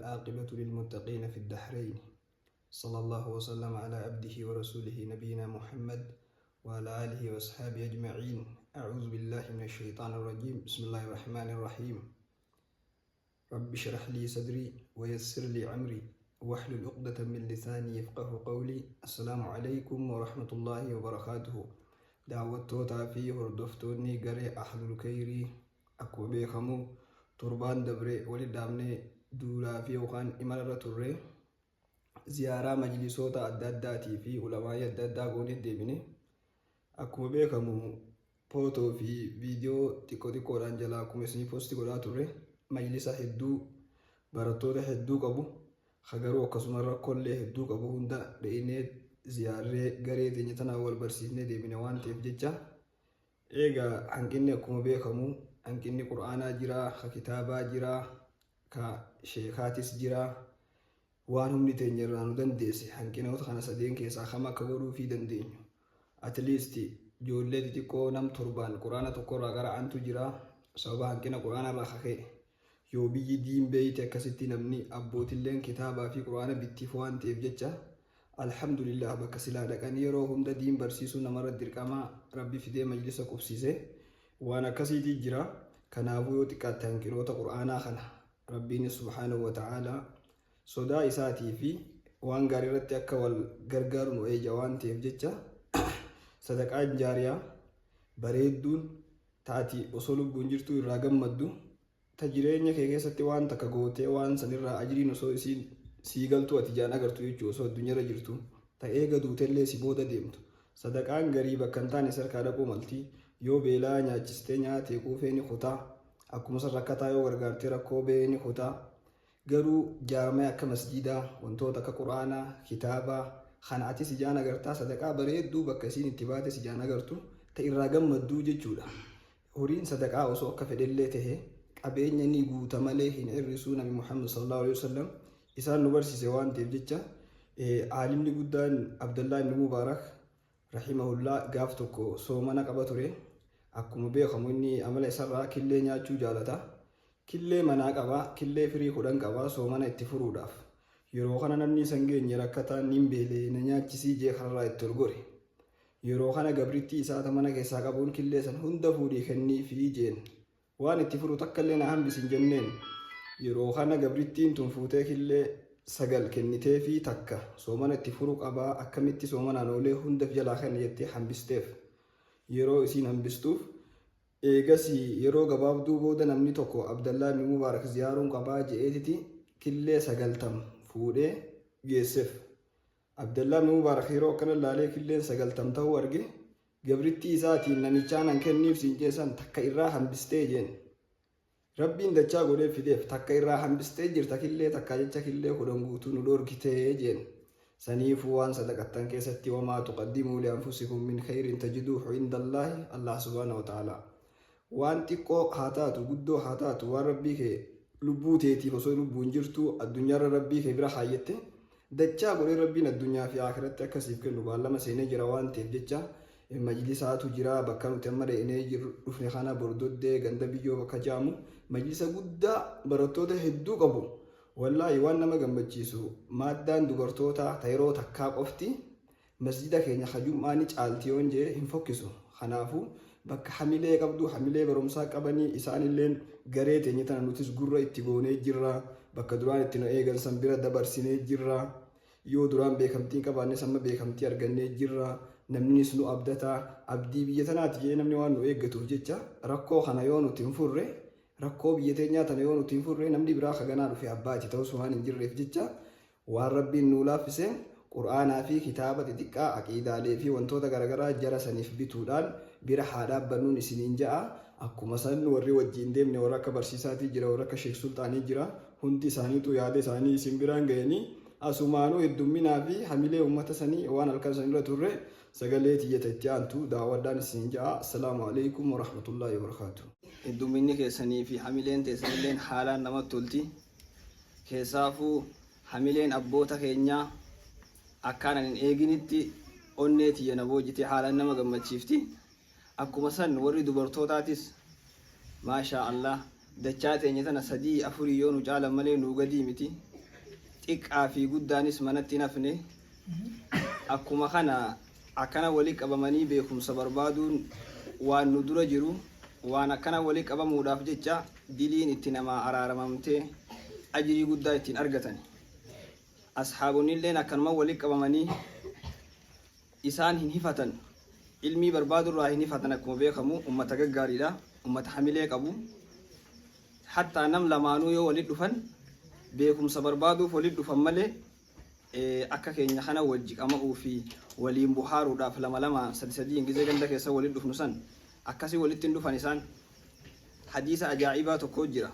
والعاقبة للمتقين في الدهرين. صلى الله وسلم على عبده ورسوله نبينا محمد وعلى آله وأصحابه أجمعين. أعوذ بالله من الشيطان الرجيم. بسم الله الرحمن الرحيم. رب اشرح لي صدري ويسر لي عمري واحلل عقدة من لساني يفقه قولي. السلام عليكم ورحمة الله وبركاته. دعوتوتا في هردفتوني قري أحد الكيري أكو بيخمو تربان دبري ولد دامني دولا في وقان إمارة تري زيارة مجلسوتا الداداتي في علماء الدادا قوني ديبني أكو بيخمو فوتو في فيديو تيكو تيكو رانجلا كوميسني بوستي قولا تري مجلسة هدو براتوتا هدو قبو خغرو كسمرة كل هدو قبو هندا لإني زيارة قري دينيتنا والبرسيني ديبني وان تفجيجا إيغا هنكيني أكو بيخمو hanqinni qur'aanaa jira, ka kitaabaa jira, ka sheekaatis jira. Waan humni teenya irraa nu dandeesse hanqinoota kana sadeen keessaa kam akka godhuu fi dandeenyu. At least ijoollee xixiqqoo nam torbaan qur'aana tokkorraa gara antu jira. Sababa hanqina qur'aanaa irraa kaka'e yoo biyyi diin beeyte akkasitti namni abbootilleen kitaabaa fi qur'aana bittiif waan ta'eef jecha alhamdulillah bakka silaa dhaqanii yeroo hunda diin barsiisuu namarra dirqamaa rabbi fidee majlisa qubsiise. Waan akkasiitii jira. Kanaafuu yoo xiqqaatte hanqinoota qur'aanaa kana rabbiin subhaanahu wa ta'aalaa sodaa isaatii fi waan gaarii irratti akka wal gargaaru nu eeja waan ta'eef jecha sadaqaan jaariyaa bareedduun taati osoo lubbuun jirtu irraa gammaddu ta jireenya kee keessatti waan takka gootee waan sanirraa ajiriin osoo isiin sii galtu ati jaan agartu jechuudha. Osoo addunyaarra jirtu ta eega duutellee si booda deemtu sadaqaan garii bakka hin taane sarkaa dhaquu maltii. Yoo beelaa nyaachistee nyaatee quufee ni kutaa. Akkuma san rakkataa yoo gargaartee rakkoo ba'ee ni kutaa. Garuu jaarmee akka masjiidaa wantoota akka quraanaa kitaabaa kana ati sijaan agartaa sadaqaa bareedduu bakka isiin itti baate sijaan agartu ta irraa gammadduu jechuudha. Horiin sadaqaa osoo akka fedhellee tahe qabeenya ni guuta malee hin hir'isuu. Nabi Muhammad sallallahu alaihi wasallam isaan nu barsiise waan ta'eef jecha aalimni guddaan Abdullah ibn Mubaarak rahimahullah gaaf tokko soomana qaba ture. Akkuma beekamu inni amala isarraa killee nyaachuu jaalata. Killee manaa qaba, killee firii 10 qaba soomana itti furuudhaaf. Yeroo kana namni isan geenye rakkataan nin beelee na nyaachisii jee kanarraa itti ol gore. Yeroo kana gabritti isaa mana keessaa qabuun killee san hunda fuudhii kennii fi jeen waan itti furu takka illee na hambisin jenneen. Yeroo kana gabrittiin tun fuutee killee 9 kennitee fi takka soomana itti furu qabaa akkamitti soomanaan oolee hunda jalaa kan jettee hambisteef. Yeroo isiin hambistuuf eegas yeroo gabaabduu booda namni tokko Abdallah ibn Mubaarak ziyaaruun qabaa je'eetiti killee 90 fuudhee geesseef. Abdallah ibn Mubaarak yeroo akkana laalee killeen 90 ta'uu arge gabrittii isaatiin namichaan an kenniif siin jeessan takka irraa hambistee jeen. Rabbiin dachaa godhee fideef takka irraa hambistee jirta killee takka jecha killee 10 guutuu nu dhorgitee jeen. Saniifuu waan sadaqattan keessatti wamaa tuqaddimuu lianfusikum min khayrin tajiduuhu indallaahi Allah subhaanahu wa ta'aalaa. Waan xiqqoo haa taatu guddoo haa taatu waan rabbii kee lubbuu teetiif osoo lubbuun jirtu addunyaarra rabbii kee bira haayyette dachaa godhee rabbiin addunyaa fi akhiratti akkasiif kennu baallama seenee jira waan ta'eef jecha majlisaatu jira bakka nuti amma dhaqnee jirru dhufne kana bordoddee ganda biyyoo bakka jaamu majlisa guddaa barattoota hedduu qabu. Wallaahi waan nama gammachiisu maaddaan dubartoota ta yeroo takkaa qofti masjida keenya hajummaani caalti yoon jee hin fokkisu. Kanaafuu bakka hamilee qabdu hamilee barumsaa qabanii isaanilleen garee teenya tana nutis gurra itti goonee jirra. Bakka duraan itti nu eegan san bira dabarsinee jirra. Yoo duraan beekamtii qabaanne samma beekamtii argannee jirra. Namnis nu abdataa abdii biyya tanaati jee namni waan nu eeggatuuf jecha rakkoo kana yoo nuti hin furre rakkoo biyya teenyaa tana yoo nuti hin furre namni biraa kaganaa dhufe abbaati ta'us waan hin jirreef jecha waan rabbiin nuu laaffise qur'aanaa fi kitaaba xixiqqaa aqiidaalee fi wantoota garaagaraa jara saniif bituudhaan bira haa dhaabbannuun isiniin ja'a. Akkuma san warri wajjiin deemne warra akka barsiisaatii jira warra akka sheek sultaanii jira hundi isaaniitu yaada isaanii isin biraan ga'anii asumaanuu heddumminaa fi hamilee uummata sanii waan halkan sanirra turre sagalee tiyyata itti aantu daawwadhaan isiniin ja'a. Assalaamu alaikum warahmatullaahi wabarakaatuh. Heddumminni keessanii fi hamileen teessanilleen haalaan namatti tolti. Keessaafuu hamileen abboota keenyaa akkaan hin eeginitti onnee tiyya na boojitee haalaan nama gammachiifti. Akkuma san warri dubartootaatis maashaa Allah dachaa teenya tana 3 4 yoo nu caalan malee nu gadii miti. xiqqaa fi guddaanis manatti nafne akkuma kana akkana walii qabamanii beekumsa barbaaduun waan nu dura jiru waan akkana walii qabamuudhaaf jecha diliin itti namaa araaramamtee ajrii guddaa ittiin argatan ashaabonni illeen akkanuma walii qabamanii isaan hin hifatan ilmii barbaadurraa hin hifatan akkuma beekamu ummata gaggaariidha ummata hamilee qabu hatta nam lamaanuu yoo walii dhufan beekumsa barbaaduuf walii dhufan malee akka keenya kana wajji qama'uu fi waliin buhaaruudhaaf lama sadi ingizee ganda keessa walii dhufnu san akkasii walitti hin dhufan isaan حديث أجاعبة تكوجرة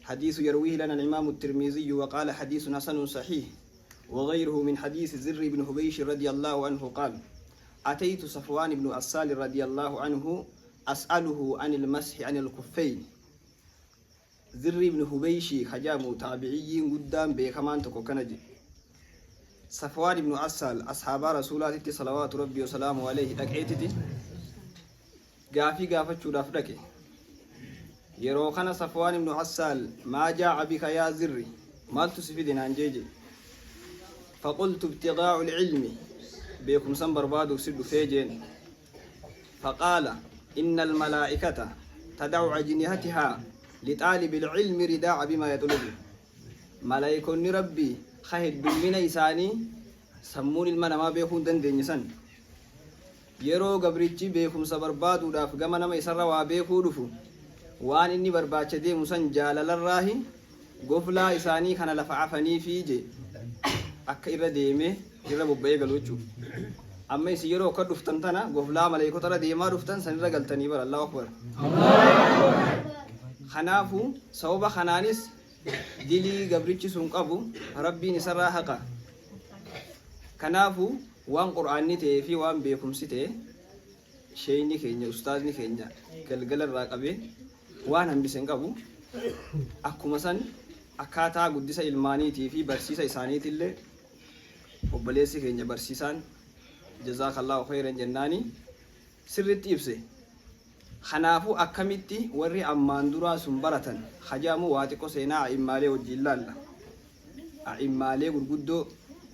حديث يرويه لنا الإمام الترمذي وقال حديث حسن صحيح وغيره من حديث زر بن هبيش رضي الله عنه قال أتيت صفوان بن أسال رضي الله عنه أسأله عن المسح عن الكفين زر بن هبيش خجام تابعي قدام بكمان تكو كنجي صفوان بن أسال أصحاب رسولات صلوات ربي وسلامه عليه دقيتي قافي شوراف دكي yeroo kana Safwaan ibn Assaal maa jaa'a bika yaa zirri maaltu si fide naan jeeje faqultu ibtigaa'u ilmi beekumsan barbaaduuf si dhufee jeen faqaala inna almalaa'ikata tada'u ajnihatihaa lixaalibi ilmi ridaa'a bimaa yaxlubu malaa'ikonni rabbii ka heddummina isaanii sammuun ilma namaa beekuu hin dandeenye san yeroo gabrichi beekumsa barbaaduudhaaf gama nama isarra waa beekuu dhufu waan inni barbaacha deemu san jaalalarraahi goflaa isaanii kana lafa afanii fiije akka irra deeme irra bobba'ee galu jechuudha amma isin yeroo akka dhuftan tana goflaa malaayikotarra deemaa dhuftan san irra galtanii bara Allahu akbar kanaafu sababa kanaanis dilii gabrichi sun qabu rabbiin isarraa haqa kanaafu waan qur'aanni ta'ee fi waan beekumsi ta'e sheeyni keenya ustaazni keenya galgalarraa qabee waan hambisen qabu akkuma san akkaataa guddisa ilmaaniitii fi barsiisa isaaniitillee obboleessi keenya barsiisaan jazaakallahu khairan jennaani sirritti ibse kanaafu akkamitti warri ammaan duraa sun baratan hajaamu waa xiqqoo seenaa a'immaalee wajjiin laalla a'immaalee gurguddoo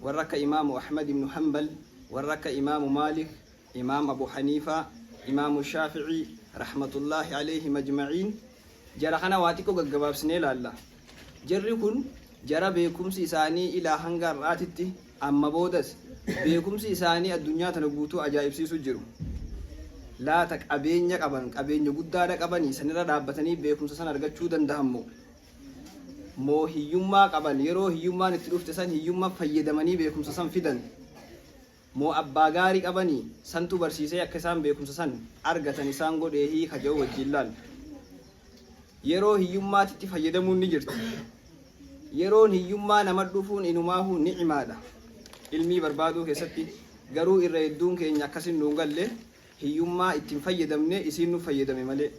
warra akka imaamu Ahmad ibn Hanbal warra akka imaamu Maalik imaam Abu Haniifaa imaamu Shaafi'ii rahmatullahi alayhim ajma'iin jara kana waa xiqqoo gaggabaabsinee laalla jarri kun jara beekumsi isaanii ilaa hanga har'aatitti amma boodas beekumsi isaanii addunyaa tana guutuu ajaa'ibsiisu jiru laata qabeenya qaban qabeenya guddaadha qabanii sanirra dhaabbatanii beekumsa san argachuu danda'ammoo moo hiyyummaa qaban yeroo hiyyummaan itti dhufte san hiyyummaa fayyadamanii beekumsa san fidan moo abbaa gaarii qabanii santu barsiisee akka isaan beekumsa san argatan isaan godhee hiika jedhu wajjin laal yeroo hiyyummaatitti fayyadamuun ni jirti yeroon hiyyummaa nama dhufuun inumaahu ni'imaadha ilmii barbaaduu keessatti garuu irra hedduun keenya akkasin nuun galle hiyyummaa ittiin fayyadamne isiin nu fayyadame malee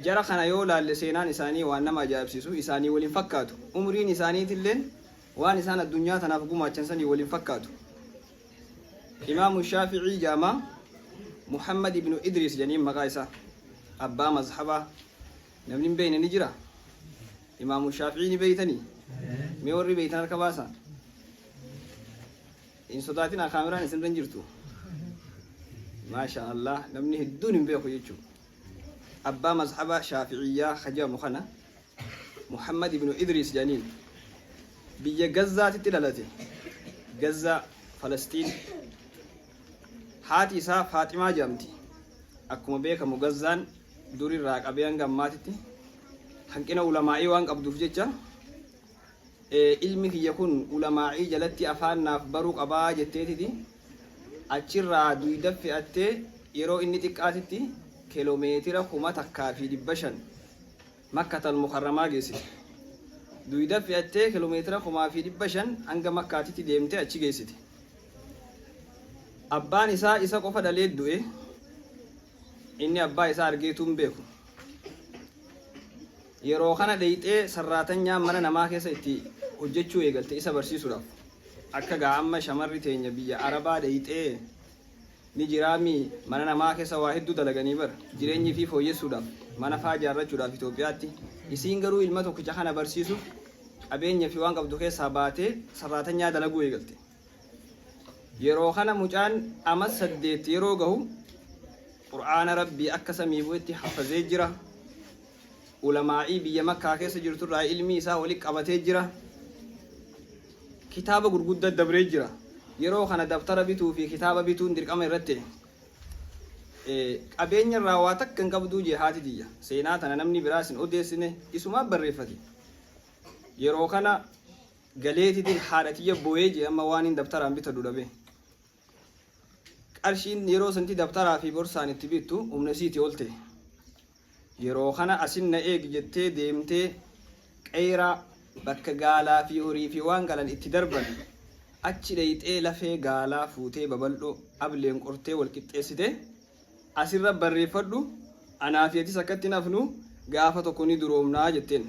jara kana yoo laalle seenaan isaanii waan nama ajaa'ibsiisu isaanii waliin fakkaatu umriin isaaniitillee waan isaan addunyaa tanaaf gumaachan sanii waliin fakkaatu imaamu Shaafi'ii jaamaa Muhammad ibn Idris janiin maqaa isaa abbaa mazhabaa namni hin beekne ni jira imaamu Shaafi'ii ni beeytanii mee warri beeytan harka baasa in sodaatina kaameraan isin irra jirtu maasha Allah namni hedduun hin beeku jechuudha abbaa mazhabaa Shaafi'iyyaa hajamu kana Muhammad ibn Idris janiin biyya Gazzaatitti dhalate Gazzaa Falastiin haati isaa Faaximaa jedhamti akkuma beekamu Gazzaan durirraa qabee hanga ammaatitti hanqina ulamaa'ii waan qabduuf jecha ilmi kiyya kun ulamaa'ii jalatti afaan naaf baruu qabaa jetteetiti achirraa duyda fe'attee yeroo inni xiqqaatitti kiiloomeetira 1,500 Makkatal Mukarramaa geessite duyda fe'attee kiiloomeetira 1,500 hanga Makkaatitti deemtee achi geessite abbaan isaa isa qofa dhalee du'e inni abbaa isaa argeetu hin beeku yeroo kana dheeyxee sarraatanyaa mana namaa keessa itti hojjechuu eegalte isa barsiisuudhaaf akka gaa amma shamarri teenya biyya Arabaa dheeyxee ni jiraami mana namaa keessa waa hedduu dalaganii bara jireenyi fi fooyyessuudhaaf mana faa jaarrachuudhaaf Itoophiyaatti isiin garuu ilma tokkicha kana barsiisuuf qabeenya fi waan qabdu keessaa baatee sarraatanyaa dalaguu eegalte. Yeroo kana mucaan ama 8 yeroo gahu qur'aana rabbii akka samii bu'etti hafazee jira. Ulamaa'ii biyya Makkaa keessa jirturraa ilmi isaa walitti qabatee jira. Kitaaba gurguddaa dabree jira. Yeroo kana daftara bituu fi kitaaba bituun dirqama irratti qabeenya irraa waa takka hin qabduu jee haati tiyya. Seenaa tana namni biraas hin odeessine isumaa barreeffate. Yeroo kana galeetitiin haadha tiyya boo'ee jee amma waan hin daftaraan bitadhu dhabe. Qarshiin yeroo santi daftaraa fi borsaan itti bittu humna isiitii oolte. Yeroo kana asin na eegi jettee deemtee qeeraa bakka gaalaa fi horii fi waan galan itti darban achi dhayxee lafee gaalaa fuutee babal'oo ableen qortee wal qixxeessite asirra barreeffadhu anaa fi atis akkatti nafnu gaafa tokko ni duroomnaa jetteen.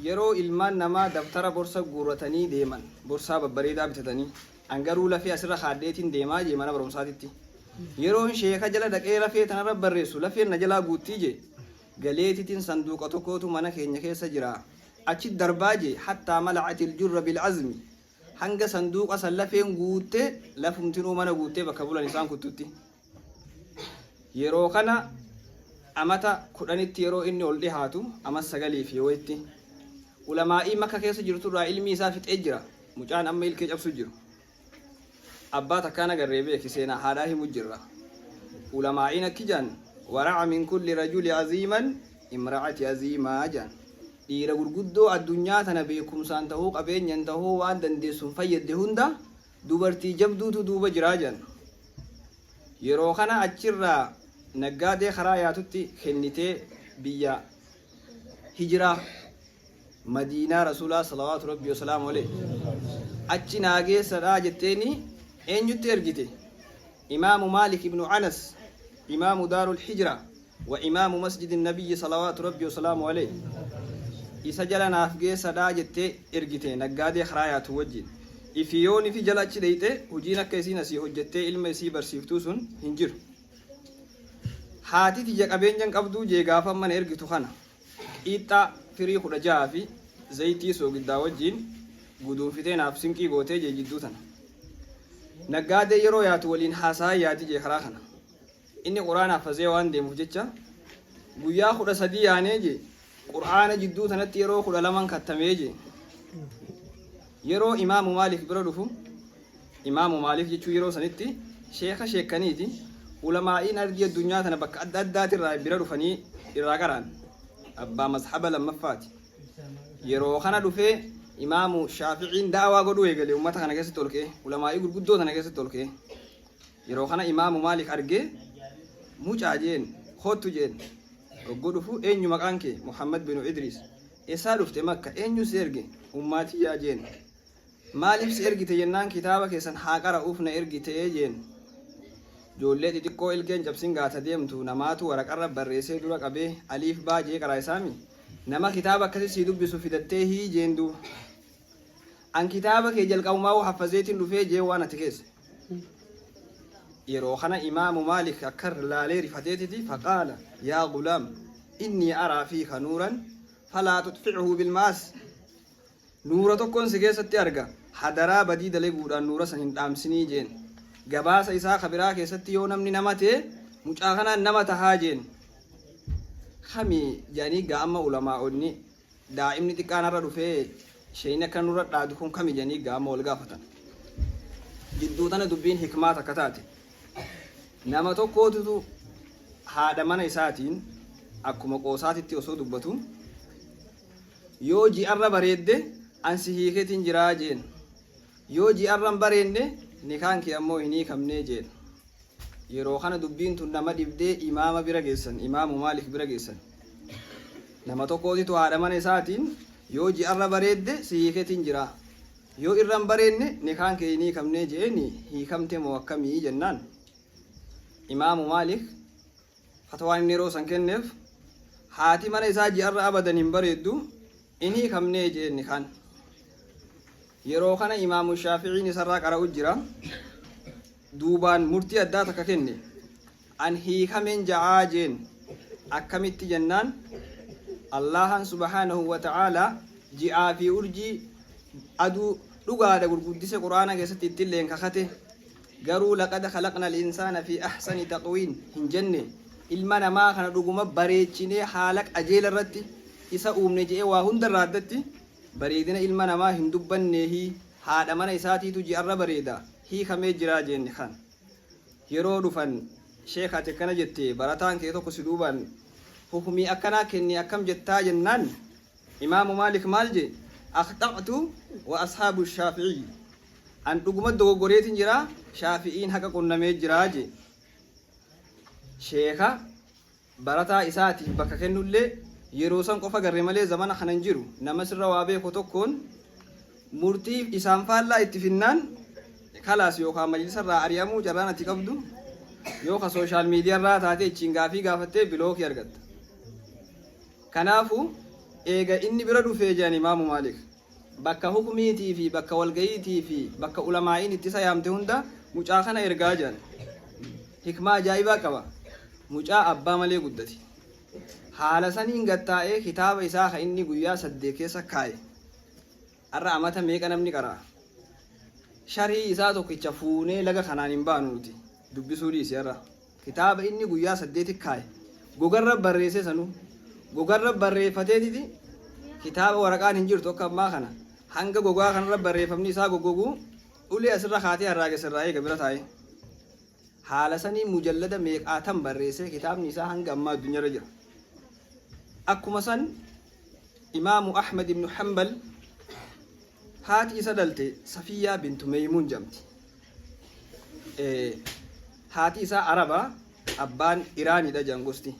Yeroo ilmaan namaa daftara borsa guurratanii deeman borsaa babbareedaa bitatanii angaruu lafee asirra haaddeetiin deemaa jee mana barumsaatitti. Yeroon sheeka jala dhaqee lafee tanarra barreessu lafeen na jalaa guuttii jee galeetitiin sanduuqa tokkootu mana keenya keessa jira. Achi darbaa jee hattaa mala'atil jurra bil azmi hanga sanduuqa san lafeen guuttee lafumtinuu mana guuttee bakka bulan isaan kuttutti. Yeroo kana amata 10tti yeroo inni ol dhihaatu amas 9 fi wayitti ulamaa'ii Makka keessa jirturraa ilmi isaa fixee jira. Mucaan amma ilkee cabsu jiru. Abbaa takkaan agarree beeki seenaa haadhaa himu jirra. Ulamaa'iin akkijaan wara'a min kulli rajuli aziiman imra'ati aziimaa jaan. Dhiira gurguddoo addunyaa tana beekumsaan tahuu qabeenyaan tahuu waan dandeessuun fayyadde hunda dubartii jabduutu duuba jiraa jaan. Yeroo kana achirraa naggaadee karaa yaatutti kennitee biyya hijiraa Madiinaa Rasuulaa salawaatu rabbii wasalaamu alayhi achi naageessadhaa jetteeni eenyutti ergite? Imaamu Maalik ibnu Anas imaamu Daarul Hijraa wa imaamu Masjidi Nabiyyi salawaatu rabbii wasalaamu alayhi isa jala naaf geessadhaa jettee ergite naggaadee karaa yaatu wajjin. Ifiyoon ifi jala achi dhayxe hojiin akka isiin asii hojjettee ilma isii barsiiftuu sun hin jiru. Haati tiyya qabeenyan qabduu jee gaafa mana ergitu kana qiixxaa firii 16 fi zayitii soogiddaa wajjin guduunfitee naaf sinqii gootee jee jidduu tana. Naggaadee yeroo yaatu waliin haasaa yaati jee karaa kana. Inni quraana hafazee waan deemuuf jecha guyyaa 13 yaanee jee quraana jidduu tanatti yeroo 12 kattamee jee. Yeroo imaamu Maalik bira dhufu imaamu Maalik jechuu yeroo sanitti sheeka sheekaniiti. Ulamaa'iin ardii addunyaa tana bakka adda addaatirraa bira dhufanii irraa qaraan abbaa mazhaba lammaffaati. Yeroo kana dhufee imaamu Shaafi'iin da'awaa godhuu eegale ummata kana keessatti ol ka'e ulamaa'ii gurguddoo tana keessatti ol ka'e. Yeroo kana imaamu Maalik argee mucaa jeen hottu jeen oggoo dhufu eenyu maqaan kee? Muhammad bin Idris. Eessaa dhufte? Makka. Eenyu si erge? Ummaatiyyaa jeen. Maaliif si ergite jennaan kitaaba keessan haa qara'uuf na ergite jeen. Ijoollee xixiqqoo ilkeen cabsin gaata deemtu namaatu waraqarra barreessee dura qabee aliif baa jee qaraa isaami. Nama kitaaba akkasii si dubbisu fidattee hii jeendu. An kitaaba kee jalqabumaa hafazeetiin dhufee jee waan ati keessa. Yeroo kana imaamu Maalik akka laalee rifateetiti faqaala yaa gulaam inni araa fiika nuuran falaa tutficuhu bilmaas. Nuura tokkoon si keessatti arga hadaraa badii daleguudhaan nuura san hin dhaamsinii jeen. Gabaasa isaa kabiraa keessatti yoo namni nama ta'e mucaa kanaan nama tahaa jeen. Kami jaanii gaama ulamaa'onni daa'imni xiqqaanarra dhufee sheeyni akka nurra dhaadu kun kami jaanii gaama wal gaafatan. Jidduu tana dubbiin hikmaa takka taate. Nama tokkootu haadha mana isaatiin akkuma qoosaatitti osoo dubbatu yoo ji'arra bareedde ansi hiikeetiin jiraa jeen. Yoo ji'arran bareedne nikaan kee ammoo hin hiikamnee jeen. Yeroo kana dubbiin tun nama dibdee imaama bira geessan imaamu Maalik bira geessan. Nama tokkootitu haadha mana isaatiin yoo ji'arra bareedde si hiikeetiin jiraa. Yoo irran bareedne nikaan kee hin hiikamnee jeeni hiikamte moo akkamii jennaan. Imaamu Maalik fatwaan inni yeroo san kenneef haati mana isaa ji'arra abadan hin bareeddu hin hiikamnee jeen nikaan. Yeroo kana imaamu Shaafi'iin isarraa qara'u jira. Duubaan murtii addaa takka kenne. An hiikameen ja'aa jeen akkamitti jennaan الله سبحانه وتعالى جاء في أرجي أدو لغا قدس قرآن كيست التلين كخته قالوا لقد خلقنا الإنسان في أحسن تقوين هنجنة المنا ما كان رقم بريتشني حالك أجيل الرتي إسا أمنجي وهند الرادتي بريدنا المنا ما هندبنه هذا من إساتي تجي الربريدا هي خميج راجين خان يرو دفن شيخ أتكنا جتي براتان كيتو كسدوبان حكمي أكنا كني أكم جتا جنان إمام مالك مالجي أخطأت وأصحاب الشافعي أن رقم دوغوريت جرا شافعين حقا قلنا ميجراجي شيخا براتا إساتي بكا كنو اللي يروسان قفا قرمالي زمان خننجرو نمسر روابي كتوكون مرتيب إسان فالا اتفنان خلاص يوكا مجلس را أريامو جرانا تقبدو يوكا سوشال ميديا را تاتي چنغافي غافتي بلوك يرغد كنافو إيغا إني بردو فيجان إمام مالك بكا حكميتي في بكا والغيتي في بكا علماءين اتسا يامتي هندا مجاخنا إرغاجان حكما جايبا كوا مجا أبا ملي قدتي حالا سنين غطائي كتاب إساخ إني قويا صديقي سكاي أرى أمتا ميك أنا مني قرأ شرحي إساتو كيشافوني لغا خنانين بانوتي دبي سوري سيارة كتاب إني قويا صديقي كاي غوغر بريسي سنو غوغر بريفتي دي كتاب ورقان هنجر توقع ما خنا hanga gogaa kanarra barreeffamni isaa goggoguu ulee asirra kaatee harraage sirraa'ee gabira taa'e haala sanii mujallada meeqaatan barreessee kitaabni isaa hanga ammaa addunyaarra jira akkuma san imaamu Ahmad ibn Hanbal haati isa dhalte Safiyaa bintu Maymuun jamti haati isaa Araba abbaan Iraanidha jangosti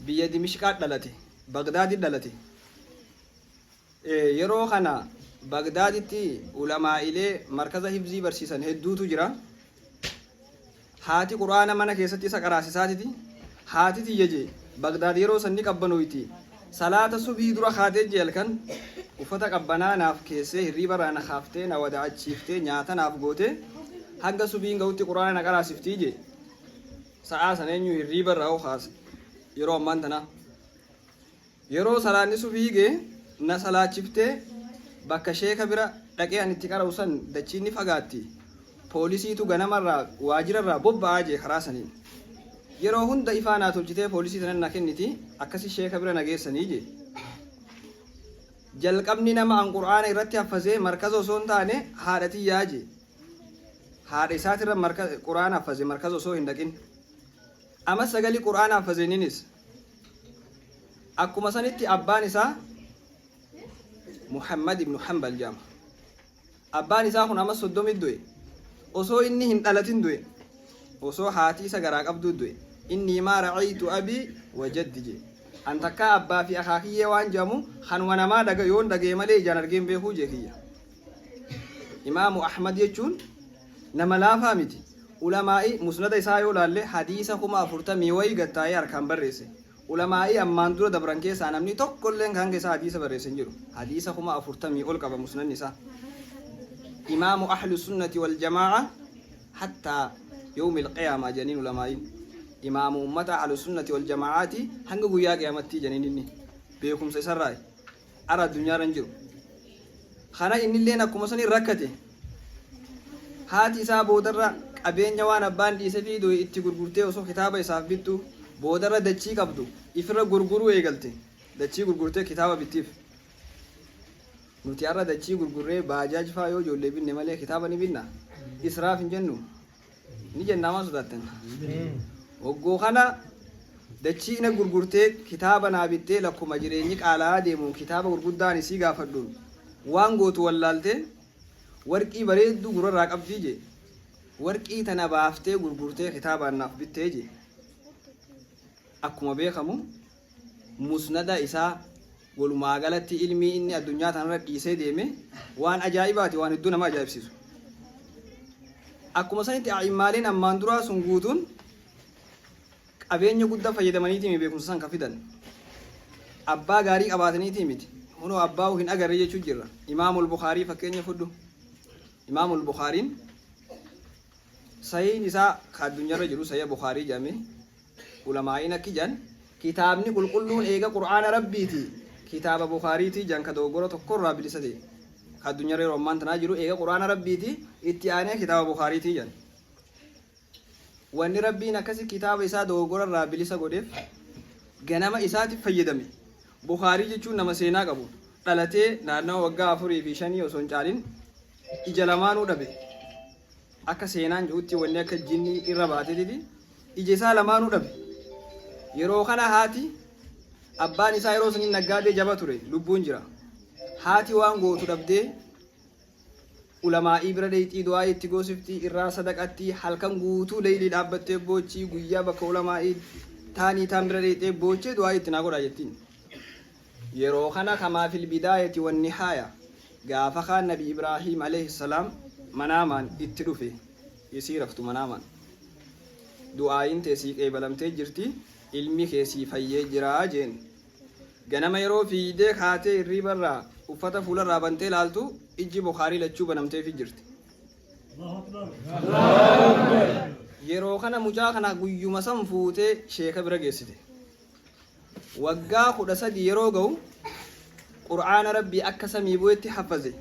biyya Dimishqaa dhalate Bagdaadi dhalate yeroo kana Bagdaaditti ulamaa'ilee markaza hifzii barsiisan hedduutu jira haati quraana mana keessatti isa qaraasisaatiti haati tiyyeje Bagdaad yeroo sanni qabbanoyti salaata subii dura kaatee jeelkan uffata qabbanaa naaf keessee hirriba raana kaaftee na wadaachiiftee nyaata naaf goote hanga subiin ga'utti quraana na qaraasiftii je sa'aa saneenyu hirriba raa'u kaas yeroo ammaan tana yeroo salaanni subii gee na salaachiftee bakka sheeka bira dhaqee ani itti qara'usan dachiinni fagaatti poolisiitu ganamarraa waajirarraa bobba'aa jee karaa saniin yeroo hunda ifaanaa tolchitee poolisii sanan na kenniti akkasi sheeka bira nageessanii je jalqabni nama an qur'aana irratti haffazee markaza osoo hin taane haadhatii yaaje haadha isaatirra qur'aana haffaze markaza osoo hin dhaqin amma sagali qur'aana haffazeeninis akkuma sanitti abbaan isaa Muhammad ibn Hanbal jama abbaan isaa kun amma 30 du'e osoo inni hin dhalatin du'e osoo haati isa garaa qabdu du'e inni ma ra'aytu abi wa jaddi an takka abbaa fi akhaakiyye waan jamu kanuma namaa daga yoon dagee malee ijaan argeen beekuu jee kiyya imaamu Ahmad jechuun nama laafaa miti ulamaa'i musnada isaa yoo laalle hadiisa 40 wayii gattaa'ee harkaan barreesse ulamaa'i ammaan dura dabran keessaa namni tokkolleen kan keessaa hadiisa barreesse hin jiru hadiisa 40 ol qaba musnadni isaa imaamu ahlu sunnati wal jamaa'a hatta yawm al-qiyaama janiin ulamaa'i imaamu ummata ahlu sunnati wal jamaa'ati hanga guyyaa qiyaamatti janiin inni beekumsa isarraa ara addunyaarra hin jiru kana inni illee akkuma sanii rakkate haati isaa boodarra qabeenya waan abbaan dhiise fiidu itti gurgurtee osoo kitaaba isaaf bittu boodarra dachii qabdu ifirra gurguruu eegalte dachii gurgurtee kitaaba bittiif nuti arra dachii gurgurree baajaaj faa yoo ijoollee binne malee kitaaba ni binna israaf hin jennu ni jennaamaa sodaattan oggoo kana dachii na gurgurtee kitaaba naa bittee lakkuma jireenyi qaalaa deemu kitaaba gurguddaan isii gaafadhuun waan gootu wallaaltee warqii bareedduu gurarraa qabdii je warqii tana baaftee gurgurtee kitaabaan naaf bittee je akkuma beekamu musnada isaa walumaa galatti ilmii inni addunyaa tanarra dhiisee deeme waan ajaa'ibaati waan hedduu nama ajaa'ibsiisu akkuma sanitti a'immaaleen ammaan duraa sun guutuun qabeenya guddaa fayyadamaniitii beekumsa san ka fidan abbaa gaarii qabaataniitii miti hunoo abbaa hin agarre jechuu jirra imaamul Bukhaarii fakkeenya fudhu imaamul Bukhaariin sahiin isaa ka addunyaarra jiru sahih Bukhaarii jedhame ulamaa'iin akki jedhan kitaabni qulqulluun eega qur'aana rabbiiti kitaaba bukaariiti janka dogoggora tokkorraa bilisa ta'e addunyaa yeroo ammaan tanaa jiru eega qur'aana rabbiiti itti aanee kitaaba bukaariiti jan wanni rabbiin akkasi kitaaba isaa dogoggorarraa bilisa godheef ganama isaatiif fayyadame bukaarii jechuun nama seenaa qabu dhalatee naannoo waggaa 4 fi 5 osoo hin caalin ija lamaanuu dhabe akka seenaan jirutti wanni akka jinni irra baateeti ija isaa lamaanuu dhabe yeroo kana haati abbaan isaa yeroo saniin naggaadee jaba ture lubbuun jira haati waan gootu dhabdee ulamaa'ii bira deeyxii du'aa itti goosiftii irraa sadaqatti halkan guutuu leeyilii dhaabbattee boochii guyyaa bakka ulamaa'ii taanii taan bira deeyxee boochee du'aa itti naa godhaa jettiin yeroo kana kamaa fil bidaayati wan nihaaya gaafa kaan nabi ibraahiim alayhi salaam manaamaan itti dhufe isii raftu manaamaan du'aayin teessii qeebalamtee jirti ilmi keessii fayyee jiraa jeen ganama yeroo fiidee kaatee irriibarraa uffata fuularraa bantee laaltu ijji bukaarii lachuu banamteefi jirti yeroo kana mucaa kana guyyuma san fuutee sheeka bira geessite waggaa 13 yeroo ga'u qur'aana rabbii akka samii bu'etti hafaze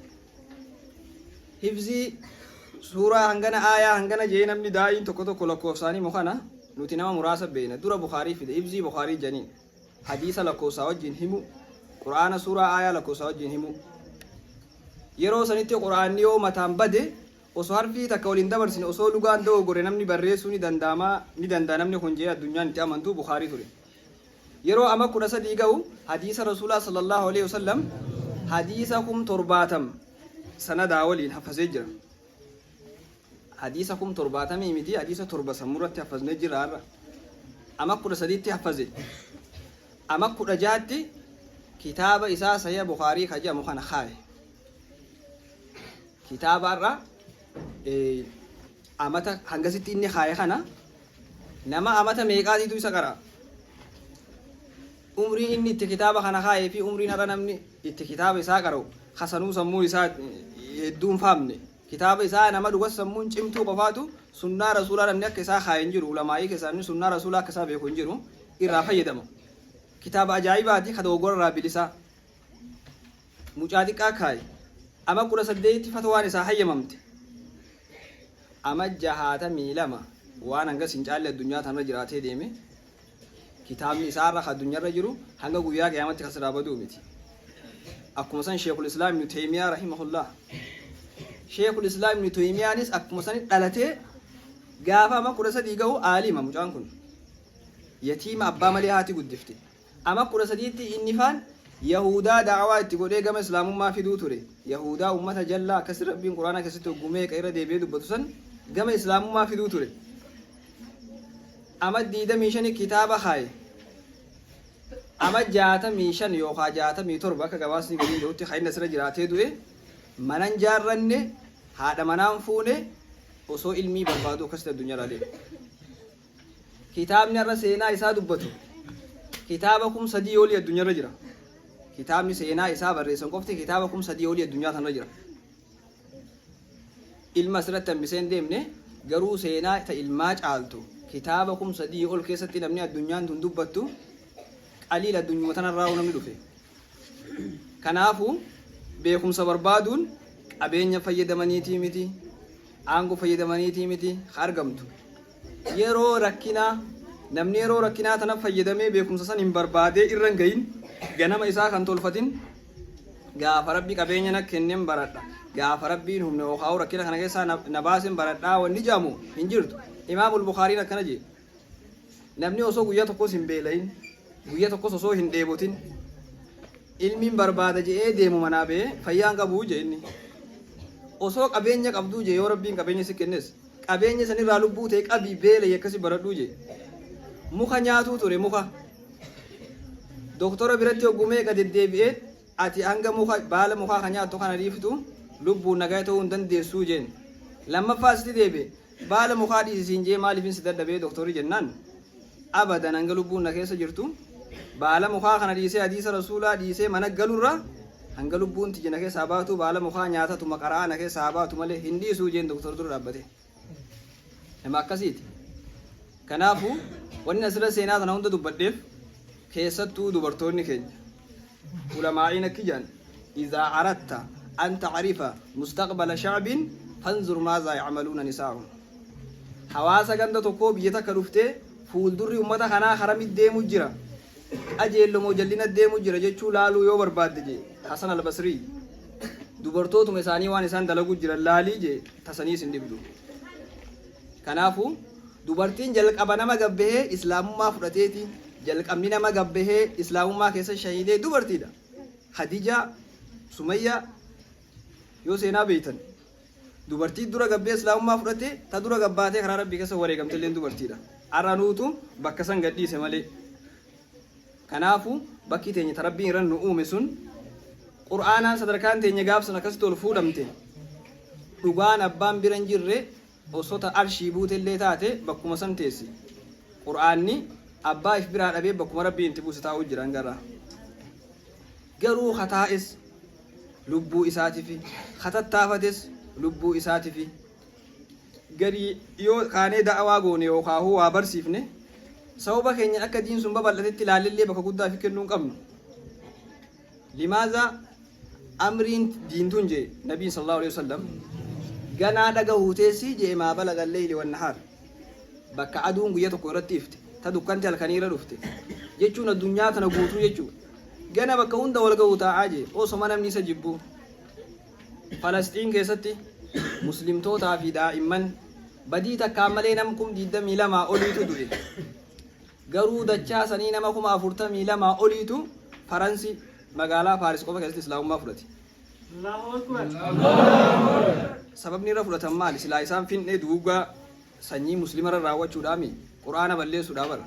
hifzii suuraa hangana aayaa hangana jee namni daa'iin tokko tokko lakkoofsaanii mukana nuti nama muraasa beena dura bukaarii fide hifzii bukaarii janiin hadiisa lakkoofsaa wajjin himu qur'aana suuraa aayaa lakkoofsaa wajjin himu yeroo sanitti qur'aanni yoo mataan bade osoo harfii takka waliin dabarsine osoo lugaan dogoggore namni barreessuu ni danda'a namni kun jee addunyaan itti amantuu bukaarii ture yeroo ama 13 ga'u hadiisa rasuulaa sallallahu alaihi wasallam hadiisa 70 sanadaa waliin hafazee jira hadiisa 70 miti hadiisa 7 sammuratti hafazne jira har'a ama 13tti hafaze ama 16tti kitaaba isaa sahih bukaarii kajamu kana khaaye kitaaba irra amata hangasitti inni khaaye kana nama amata meeqaatitu isa qara umriin inni itti kitaaba kana khaaye fi umriin har'a namni itti kitaaba isaa qara'u hasanuu sammuu isaa hedduun faamne kitaaba isaa nama dhugas sammuun cimtuu qofaatu sunnaa rasuulaa namni akka isaa khaaye hin jiru ulamaa'ii keessaa sunnaa rasuulaa akka isaa beeku hin jiru irraa fayyadama kitaaba ajaa'ibaati ka dogoggorarraa bilisaa mucaa xiqqaa khaaye ama 18tti fatwaan isaa hayyamamte ama 62 waan hangas hin caalle addunyaa tanarra jiraatee deeme kitaabni isaa irra addunyaarra jiru hanga guyyaa qiyaamatti kasraa baduu miti akkuma san sheekul islaam ibn taymiyaa rahimahullah sheekul islaam ibn taymiyaanis akkuma san dhalatee gaafa ama 13 ga'u aalima mucaan kun yatiima abbaa malee haati guddifte ama 13tti inni faan yahudaa da'awaa itti godhee gama islaamummaa fiduu ture yahudaa ummata jallaa akkasi rabbiin quraana keessatti hoggumee qeera deebi'ee dubbatu san gama islaamummaa fiduu ture ama 25 kitaaba khaaye ama 65 yookaan 67 akka gabaasni gadi jirutti khayna sira jiraatee du'e manan jaarranne haadha manaan fuune osoo ilmii barbaadu akkasitti addunyaa laalee kitaabni irra seenaa isaa dubbatu kitaaba 3 olii addunyaarra jira kitaabni seenaa isaa barreessan qofti kitaaba 3 olii addunyaa tanarra jira ilma asirratti hambiseen deemne garuu seenaa ta ilmaa caaltu kitaaba 3 ol keessatti namni addunyaan tun dubbattu qaliila addunyuma tanarraa namni dhufe kanaafu beekumsa barbaaduun qabeenya fayyadamaniitii miti aangoo fayyadamaniitii miti argamtu yeroo rakkinaa namni yeroo rakkinaa tana fayyadamee beekumsa san hin barbaadee irran gayin ganama isaa kan tolfatin gaafa rabbi qabeenya na kenneen baradha gaafa rabbiin humna yookaan rakkina kana keessaa na baasen baradhaa wanni jaamu hin jirtu imaamul bukaariin akkana jee namni osoo guyyaa tokkos hin beelayin guyyaa tokkos osoo hin dheebotin ilmiin barbaada jee deemu manaa bee fayyaan qabuu jee inni osoo qabeenya qabduu jee yoo rabbiin qabeenya si kennes qabeenya sanirraa lubbuu ta'e qabii beela akkasi baradhuu jee muka nyaatuu ture muka doktora biratti hoggumee gadi deebi'ee ati hanga muka baala mukaa kan nyaattu kana dhiiftu lubbuun nagaa ta'uu hin dandeessuu jeen lammaffaa sitti deebi'e baala mukaa dhiisisiin jee maaliifin si dadhabee doktorii jennaan abadan hanga lubbuun na keessa jirtu baala mukaa kana dhiisee hadiisa rasuulaa dhiisee mana galurra hanga lubbuun tijjina keessaa baatu baala mukaa nyaatatu maqaraa na keessaa baatu malee hin dhiisuu jeen doktor dura dhaabbate nama akkasiiti kanaafu wanni asirra seenaa tana hunda dubbadheef keessattuu dubartoonni keenya ulamaa'iin akki jedhan idhaa aratta an tacrifa mustaqbala shacbin fanzur maazaa yacmaluuna nisaa'uhum hawaasa ganda tokkoo biyya takka dhuftee fuuldurri ummata kanaa haramit deemu jira ajeellomoo jallina deemu jira jechuu laaluu yoo barbaadde jee Hasan al-Basrii dubartootuma isaanii waan isaan dalagu jiran laalii jee tasanii isin dhibdu. Kanaafuu dubartiin jalqaba nama gabbahee islaamummaa fudhateeti jalqabni nama gabbahee islaamummaa keessa shahidee dubartiidha. Khadija Sumayya yoo seenaa beeytan dubartii dura gabbee islaamummaa fudhate ta dura gabbaatee karaa rabbii keessa wareegamte illee dubartiidha. Arranuutu bakka san gadhiise malee. Kanaafuu bakki teenya ta rabbiin irra nu uume sun qur'aanaan sadarkaan teenya gaafsan akkasitti ol fuudhamte dhugaan abbaan bira hin jirre osota arshii buutellee taate bakkuma san teessi. Qur'aanni abbaa if biraa dhabee bakkuma rabbii itti buuse taa'uu jiran garra. Garuu khataa'es lubbuu isaatiifi khatattaafates lubbuu isaatiifi gadi yoo kaanee da'awaa goone yookaan waa barsiifne sababa keenya akka diin sun babal'atetti ilaalillee bakka guddaa fi kennuu hin qabnu. Limaaza amriin diintun jee nabiin sallallahu alaihi wasallam ganaa dhaga huuteessi jee maa balaga leeyli wan nahaar bakka aduun guyya tokko irratti ifte ta dukkanti halkanii irra dhufte jechuun addunyaa tana guutuu jechuudha. Gana bakka hunda wal ga'u taa'aa jee osoma namni isa jibbu. Falastiin keessatti muslimtootaa fi daa'imman badii takkaan malee nama 22 oliitu du'e. Garuu dachaa sanii nama 42 oliitu Faransi magaalaa Paaris qofa keessatti islaamummaa fudhate. Sababni irra fudhatan maali? Silaa isaan finnee duugaa sanyii musliimarra raawwachuudhaami quraana balleessuudhaa bara.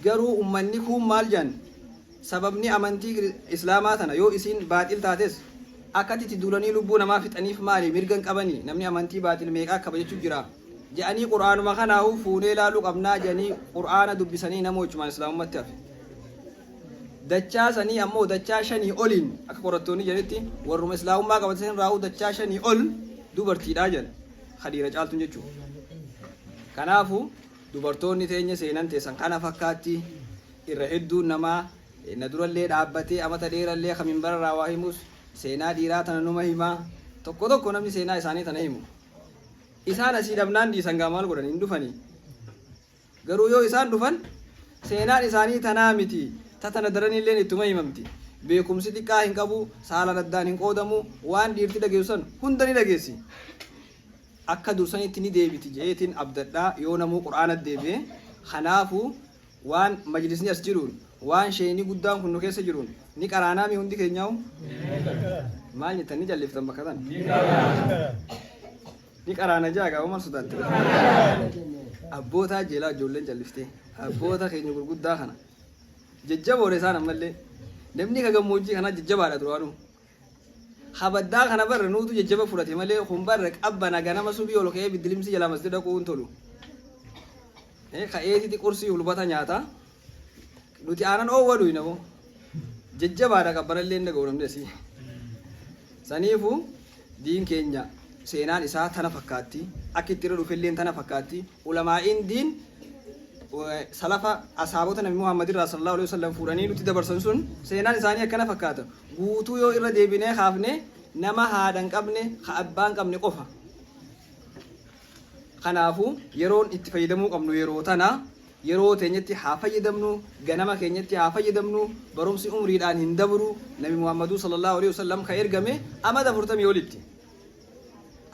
Garuu ummanni kun maal jedhan sababni amantii islaamaa tana yoo isiin baaxil taates akkatti duulanii lubbuu namaa fixaniif maali mirgan qabanii namni amantii baaxil meeqaa qaba jechuun jira jedhanii quraanuma kanaahu fuunee laaluu qabnaa jedhanii quraana dubbisanii nama wajjumaan islaamummatti hafe. Dachaa sanii ammoo dachaa 5 oliin akka qorattoonni jedhetti warruma islaamummaa qabatan raawuu dachaa 5 ol dubartiidhaa jedhan hadiira caaltuun jechuudha. Kanaafuu dubartoonni teenya seenan teessan kana fakkaatti irra hedduun namaa na durallee dhaabbatee amata dheerallee kamin bararraa waa himus seenaa dhiiraa tana numa himaa tokko tokko namni seenaa isaanii tana himu. Isaan asii dhabnaan dhiisan gaamaal godhan hin dhufanii. Garuu yoo isaan dhufan seenaan isaanii tanaa miti tatana daranillee ittuma himamti. Beekumsi xiqqaa hin qabu saala addaan hin qoodamu waan dhiirti dhageessan hunda ni dhageessi. Akka dursanitti ni deebiti jeetiin abdadhaa yoo namuu quraana deebi'e. Kanaafuu waan majlisni as jiruun waan sheenii guddaan kun nu keessa jiruun ni qaraanaa mi hundi keenyaa'u maal jettanii jalliftan bakka tan ni qaraana jaaga umal sodaatte abboota jeelaa ijoolleen jalliftee abboota keenya gurguddaa kana jajjaboore isaan ammallee namni ka gammoojjii kana jajjabaadha duraanu habaddaa kana barra nuutu jajjaba fudhate malee kun barra qabbana ganama subii ol ka'ee biddilimsi jala masjida dhaquun tolu ka'eetiti qursii hulbata nyaata nuti aanan oowwadu inamo jajjabaadha qabbanallee hin dhaga'u namni asii. Saniifuu diin keenya seenaan isaa tana fakkaatti akka itti irra dhufelleen tana fakkaatti ulamaa'iin diin salafa asaabota nabi Muhammad irraa sallallahu alaihi wasallam fuudhanii nuti dabarsan sun seenaan isaanii akkana fakkaata guutuu yoo irra deebinee haafne nama haadha hin qabne ha abbaa hin qabne qofa. Kanaafuu yeroon itti fayyadamuu qabnu yeroo tana yeroo teenyatti haa fayyadamnu ganama keenyatti haa fayyadamnu barumsi umriidhaan hin dabru nabi Muhammad sallallahu alaihi wasallam ka ergame amata 40 olitti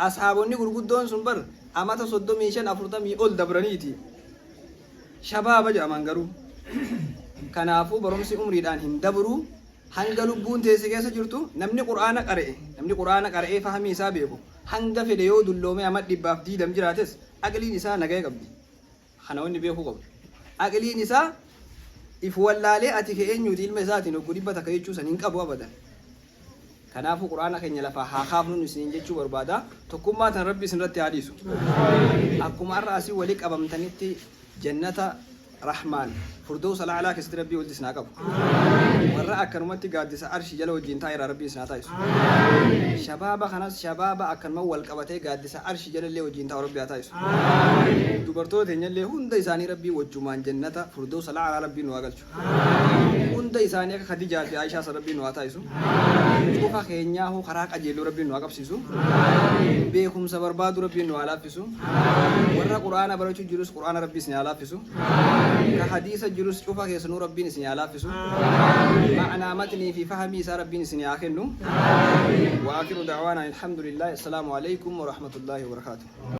ashaabonni gurguddoon sun bar amata 35 40 ol dabraniiti shabaaba jedhaman garuu. Kanaafuu barumsi umriidhaan hin dabru hanga lubbuun teesse keessa jirtu namni quraana qara'ee fahamii isaa beeku hanga fedhe yoo dulloome amma 120 jiraates aqliin isaa nagaya qabdi. Kana wanni beekuu qabu. Aqliin isaa if wallaalee ati keenyuuti ilma isaatiin oggu 100 takka jechuu san hin qabu abadan. Kanaafuu quraana keenya lafaa haa kaafnu isin jechuu barbaada. Tokkummaa tan rabbi isinirratti haa dhiisu. Akkuma har'a asii walii qabamtanitti jannata rahmaan furdoosa laalaa keessatti rabbii walitti isinaa qabu. Warra akkanumatti gaaddisa arshii jala wajjin taa'eera rabbii isinaa taa'isu. Shabaaba kanas shabaaba akkanuma wal qabatee gaaddisa arshii jala illee wajjin taa'u rabbii haa taa'isu. dubartoota teenyallee hunda isaanii rabbii wajjumaan jannata firdawsa la'aa rabbii nu galchu hunda isaanii akka Khadijaa fi Aishaa san rabbii nu taasisu cufa keenyaa hoo karaa qajeeluu rabbii nu qabsiisu beekumsa barbaadu rabbii nu laaffisu warra quraana barachuu jirus quraana rabbii isin laaffisu ka hadiisa jirus cufa keessanuu rabbiin isin laaffisu ma'anaa matnii fi fahamii isaa rabbiin isin kennu wa akhiru da'waana alhamdulillah assalamu alaykum wa rahmatullahi wa barakatuh